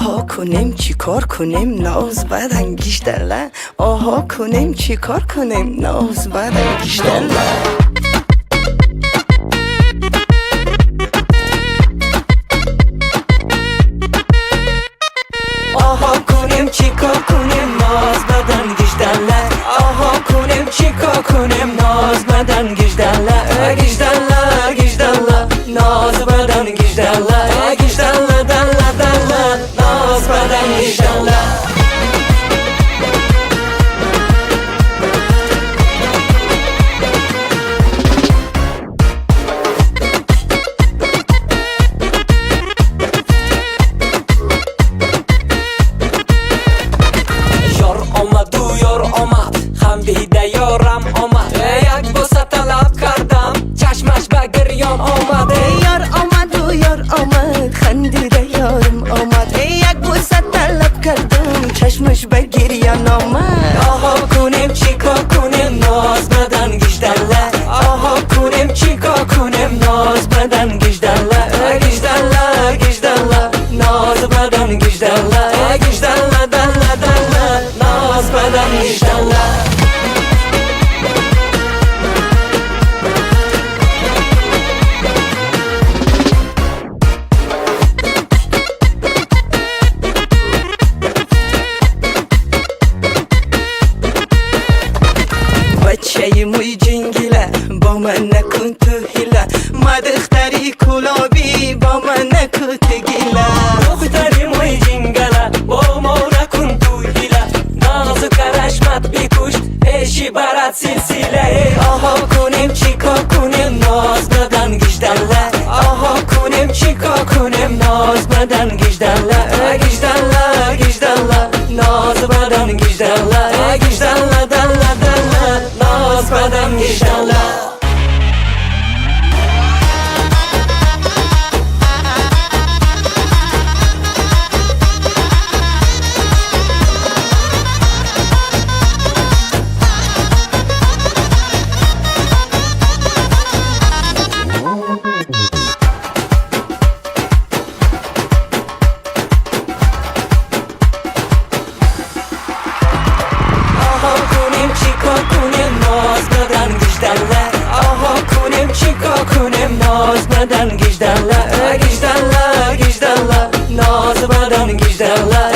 آها کنیم چی کار کنیم ناز بدن گیشتله آها کنیم چی کار کنیم ناز بدن گیشتله آها کنیم چی کار کنیم ناز بدن گیشتله آها کنیم چی کار کنیم ناز بدن گیشتله گیشتله گیشتله ناز بدن گیشتله گیشتله دله دله ناز بدن گیشتله بیده یارم آمد یک بوسه طلب کردم چشمش به گریان آمد یار آمد و یار آمد خندیده یارم آمد یک بوسه طلب کردم چشمش به گریان آمد آها کنیم چی کار کنیم ناز بدن گیشتله آها کنیم چی کار کنیم ناز بدن گیشتله گیشتله گیشتله ناز بدن گیشتله گیشتله دله دله ناز بدن گیشتله بچه موی جنگیله با من نکن تو هیله مدختری کلابی با من نکن تو گیله دختری موی جنگله با ما نکن تو هیله نازو کرشمت بیکوش پیشی برات سلسله آها کنیم چی کار کنیم ناز بدن گیشتله آها کنیم چی کار کنیم ناز بدن گیشتله گیشتله گیشتله ناز بدن گیشتله گیشتله دله دله ناز بدن گیشتله ناز بدن گیشتله گیشتله گیشتله ناز بدن گیشتله